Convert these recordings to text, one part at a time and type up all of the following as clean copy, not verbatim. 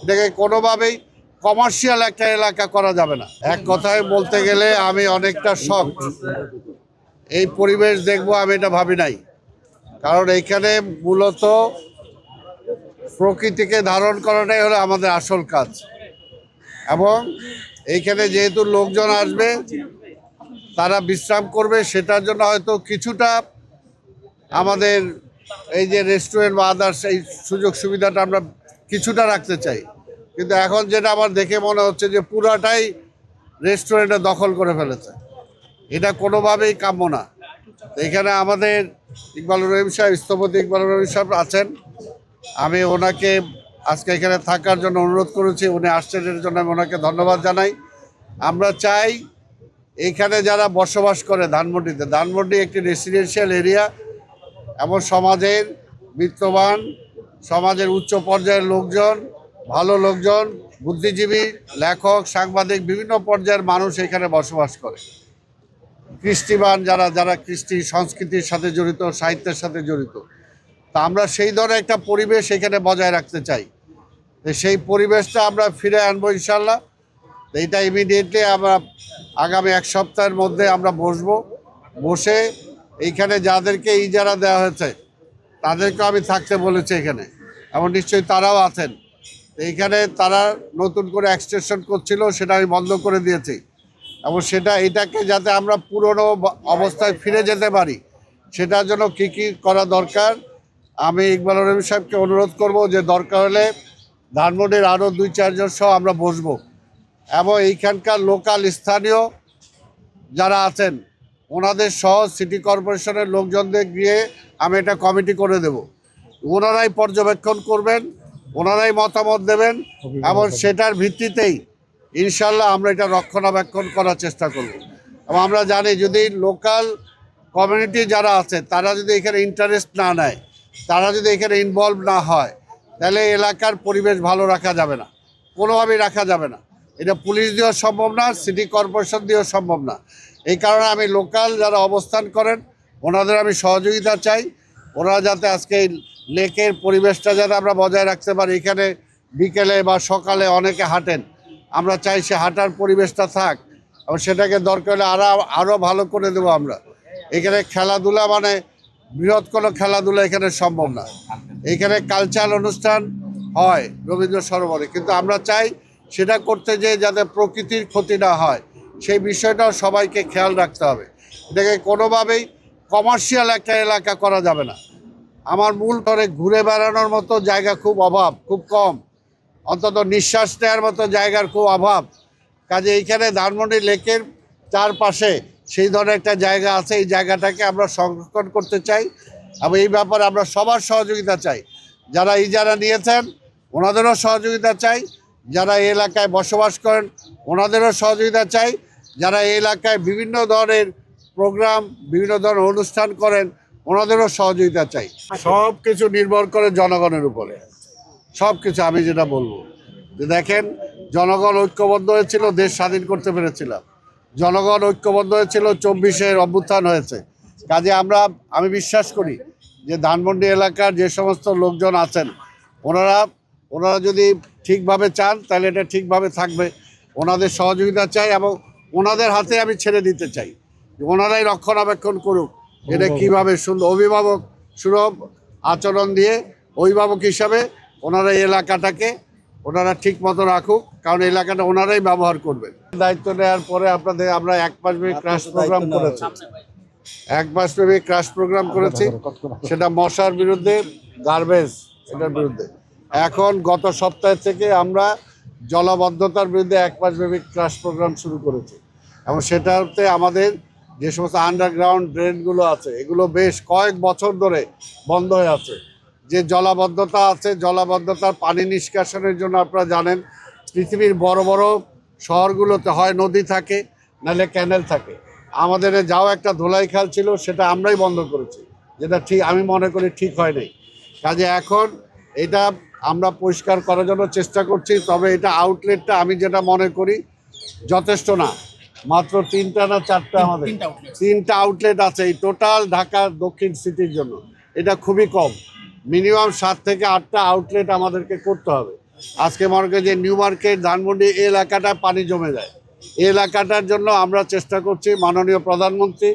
এটাকে কোনোভাবেই কমার্শিয়াল একটা এলাকা করা যাবে না। এক কথায় বলতে গেলে আমি অনেকটা শক, এই পরিবেশ দেখবো আমি এটা ভাবি নাই। কারণ এইখানে মূলত প্রকৃতিকে ধারণ করাটাই হলো আমাদের আসল কাজ, এবং এইখানে যেহেতু লোকজন আসবে, তারা বিশ্রাম করবে, সেটার জন্য হয়তো কিছুটা আমাদের এই যে রেস্টুরেন্ট বা আদার্স এই সুযোগ সুবিধাটা আমরা কিছুটা রাখতে চাই। কিন্তু এখন যেটা আমার দেখে মনে হচ্ছে যে পুরাটাই রেস্টুরেন্টে দখল করে ফেলেছে, এটা কোনোভাবেই কাম্য না। এখানে আমাদের ইকবালুর রহিম সাহেব, স্থপতি ইকবালুর রহিম সাহেব আছেন। আমি ওনাকে আজকে এখানে থাকার জন্য অনুরোধ করেছি, উনি আসছেন, এর জন্য আমি ওনাকে ধন্যবাদ জানাই। আমরা চাই এইখানে যারা বসবাস করে ধানমন্ডি একটি রেসিডেন্সিয়াল এরিয়া, এবং সমাজের বিত্তবান, সমাজের উচ্চ পর্যায়ের লোকজন, ভালো লোকজন, বুদ্ধিজীবী, লেখক, সাংবাদিক, বিভিন্ন পর্যায়ের মানুষ এখানে বসবাস করে। কৃষ্টিবান যারা কৃষ্টি সংস্কৃতির সাথে জড়িত, সাহিত্যের সাথে জড়িত। তা আমরা সেই ধরনের একটা পরিবেশ এখানে বজায় রাখতে চাই। সেই পরিবেশটা আমরা ফিরে আনবো ইনশাল্লাহ। এইটা ইমিডিয়েটলি আমরা আগামী এক সপ্তাহের মধ্যে আমরা বসে এইখানে যাদেরকে ইজারা দেওয়া হয়েছে তাদেরকে আমি থাকতে বলেছি এখানে, এবং নিশ্চয়ই তারাও আছেন। এইখানে তারা নতুন করে এক্সটেনশন করছিল, সেটা আমি বন্ধ করে দিয়েছি, এবং এটাকে যাতে আমরা পুরনো অবস্থায় ফিরে যেতে পারি, সেটার জন্য কী কী করা দরকার আমি ইকবালুর রহিম সাহেবকে অনুরোধ করব যে দরকার হলে ধানমন্ডির আরও 2-4 জন সহ আমরা বসবো, এবং এইখানকার লোকাল স্থানীয় যারা আছেন ওনাদের সহ সিটি কর্পোরেশনের লোকজনদের গিয়ে আমি এটা কমিটি করে দেব। ওনারাই পর্যবেক্ষণ করবেন, ওনারাই মতামত দেবেন, এবং সেটার ভিত্তিতেই ইনশাল্লাহ আমরা এটা রক্ষণাবেক্ষণ করার চেষ্টা করব। এবং আমরা জানি যদি লোকাল কমিউনিটি যারা আছে তারা যদি এখানে ইন্টারেস্ট না নেয়, তারা যদি এখানে ইনভলভ না হয়, তাহলে এলাকার পরিবেশ ভালো রাখা যাবে না, কোনোভাবেই রাখা যাবে না। এটা পুলিশ দিয়েও সম্ভব না, সিটি কর্পোরেশন দিয়েও সম্ভব না। এই কারণে আমি লোকাল যারা অবস্থান করেন ওনাদের আমি সহযোগিতা চাই। ওরা যাতে আজকে এই লেকের পরিবেশটা যাতে আমরা বজায় রাখতে পারি। এখানে বিকেলে বা সকালে অনেকে হাঁটেন, আমরা চাই সে হাঁটার পরিবেশটা থাক, এবং সেটাকে দরকার হলে আরও ভালো করে দেবো আমরা। এখানে খেলাধুলা মানে বৃহৎ কোনো খেলাধুলা এখানে সম্ভব না। এখানে কালচারাল অনুষ্ঠান হয় রবীন্দ্র সরোবরে, কিন্তু আমরা চাই সেটা করতে যেয়ে যাতে প্রকৃতির ক্ষতি না হয়, সেই বিষয়টাও সবাইকে খেয়াল রাখতে হবে। এটাকে কোনোভাবেই কমার্শিয়াল একটা এলাকা করা যাবে না। আমার মূল করে ঘুরে বেড়ানোর মতো জায়গা খুব অভাব, খুব কম, অন্তত নিঃশ্বাস নেওয়ার মতো জায়গার খুব অভাব। কাজে এইখানে ধানমন্ডি লেকের চারপাশে সেই ধরনের একটা জায়গা আছে, এই জায়গাটাকে আমরা সংরক্ষণ করতে চাই, এবং এই ব্যাপারে আমরা সবার সহযোগিতা চাই। যারা ইজারা নিয়েছেন ওনাদেরও সহযোগিতা চাই, যারা এই এলাকায় বসবাস করেন ওনাদেরও সহযোগিতা চাই, যারা এই এলাকায় বিভিন্ন ধরনের প্রোগ্রাম, বিভিন্ন ধরনের অনুষ্ঠান করেন ওনাদেরও সহযোগিতা চাই। সব কিছু নির্ভর করে জনগণের উপরে, সব কিছু। আমি যেটা বলবো যে দেখেন, জনগণ ঐক্যবদ্ধ হয়েছিল, দেশ স্বাধীন করতে পেরেছিলাম। জনগণ ঐক্যবদ্ধ হয়েছিল, 24-এর অভ্যুত্থান হয়েছে। কাজে আমি বিশ্বাস করি যে ধানমন্ডি এলাকার যে সমস্ত লোকজন আছেন ওনারা যদি ঠিকভাবে চান তাহলে এটা ঠিকভাবে থাকবে। ওনাদের সহযোগিতা চাই, এবং ওনাদের হাতে আমি ছেড়ে দিতে চাই, ওনারাই রক্ষণাবেক্ষণ করুক। এটা কীভাবে সুন্দর অভিভাবক সুলভ আচরণ দিয়ে অভিভাবক হিসাবে ওনারা এই এলাকাটাকে ওনারা ঠিক মতো রাখুক, কারণ এলাকাটা ওনারাই ব্যবহার করবেন। দায়িত্ব নেওয়ার পরে আমরা 1 মাসব্যাপী ক্রাশ প্রোগ্রাম করেছি। 1 মাসব্যাপী ক্রাশ প্রোগ্রাম করেছি, সেটা মশার বিরুদ্ধে, গার্বেজ এটার বিরুদ্ধে। এখন গত সপ্তাহ থেকে আমরা জলাবদ্ধতার বিরুদ্ধে 1 মাসব্যাপী ক্রাশ প্রোগ্রাম শুরু করেছি, এবং সেটাতে আমাদের যে সমস্ত আন্ডারগ্রাউন্ড ড্রেনগুলো আছে এগুলো বেশ কয়েক বছর ধরে বন্ধ হয়ে আছে। যে জলাবদ্ধতা আছে, জলাবদ্ধতার পানি নিষ্কাশনের জন্য আপনারা জানেন পৃথিবীর বড় বড় শহরগুলোতে হয় নদী থাকে, নাহলে ক্যানেল থাকে। আমাদের যাও একটা ধোলাই খাল ছিল, সেটা আমরাই বন্ধ করেছি, যেটা ঠিক আমি মনে করি ঠিক হয় নাই। কাজে এখন এটা আমরা পরিষ্কার করার জন্য চেষ্টা করছি, তবে এটা আউটলেটটা আমি যেটা মনে করি যথেষ্ট না। মাত্র 3টা না 4টা আমাদের 3টা আউটলেট আছে এই টোটাল ঢাকা দক্ষিণ সিটির জন্য। এটা খুবই কম। মিনিমাম 7 থেকে 8টা আউটলেট আমাদেরকে করতে হবে। আজকে মনে করি যে নিউ মার্কেট, ধানমন্ডি এই এলাকাটায় পানি জমে যায়। এই এলাকাটার জন্য আমরা চেষ্টা করছি, মাননীয় প্রধানমন্ত্রী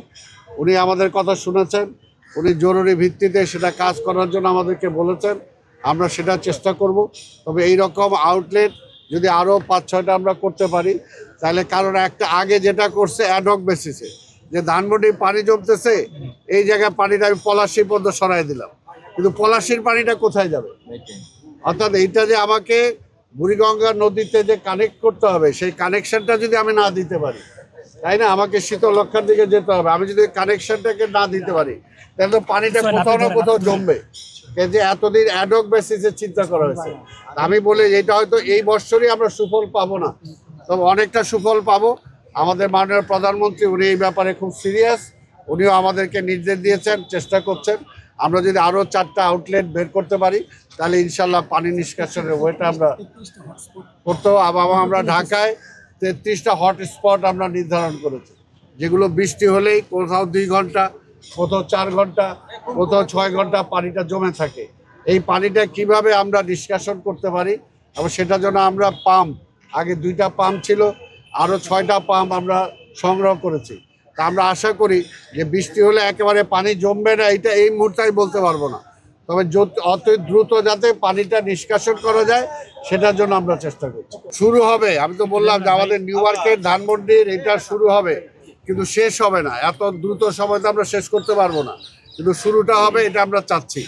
উনি আমাদের কথা শুনেছেন, উনি জরুরি ভিত্তিতে সেটা কাজ করার জন্য আমাদেরকে বলেছেন, আমরা সেটা চেষ্টা করব। তবে এই রকম আউটলেট যদি আরও 5-6টা আমরা করতে পারি তাহলে, কারণ একটা আগে যেটা করছে অ্যাডহক বেসিসে, যে ধানমন্ডি পানি জমতেছে এই জায়গায় পানিটা আমি পলাশী পর্যন্ত সরাই দিলাম, কিন্তু পলাশীর পানিটা কোথায় যাবে? অর্থাৎ এইটা যে আমাকে বুড়িগঙ্গা নদীতে যে কানেক্ট করতে হবে, সেই কানেকশনটা যদি আমি না দিতে পারি, তাই না, আমাকে শীতলক্ষার দিকে যেতে হবে, আমি যদি কানেকশনটাকে না দিতে পারি তাহলে তো পানিটা কোথাও না কোথাও জমবে। কিন্তু এতদিন অ্যাডহক বেসিসে চিন্তা করা হয়েছে। আমি বলি এটা হয়তো এই বছরই আমরা সুফল পাবো না, তবে অনেকটা সুফল পাবো। আমাদের মাননীয় প্রধানমন্ত্রী উনি এই ব্যাপারে খুব সিরিয়াস, উনিও আমাদেরকে নির্দেশ দিয়েছেন, চেষ্টা করছেন। আমরা যদি আরও 4টা আউটলেট বের করতে পারি তাহলে ইনশাল্লাহ পানি নিষ্কাশনের ওয়েটা আমরা করতেও। আমরা ঢাকায় 33টা হটস্পট আমরা নির্ধারণ করেছি, যেগুলো বৃষ্টি হলেই কোথাও 2 ঘন্টা, কোথাও 4 ঘন্টা, কোথাও 6 ঘন্টা পানিটা জমে থাকে। এই পানিটা কিভাবে আমরা নিষ্কাশন করতে পারি, এবং সেটার জন্য আমরা পাম্প, আগে 2টা পাম্প ছিল, আরও 6টা পাম্প আমরা সংগ্রহ করেছি। তা আমরা আশা করি যে বৃষ্টি হলে একেবারে পানি জমবে না, এটা এই মুহূর্তে আমি বলতে পারবো না, তবে অত দ্রুত যাতে পানিটা নিষ্কাশন করা যায় সেটার জন্য আমরা চেষ্টা করছি। শুরু হবে, আমি তো বললাম যে আমাদের নিউ মার্কেট, ধানমন্ডির এটা শুরু হবে, কিন্তু শেষ হবে না। এত দ্রুত সময় তো আমরা শেষ করতে পারবো না, কিন্তু শুরুটা হবে, এটা আমরা চাচ্ছি।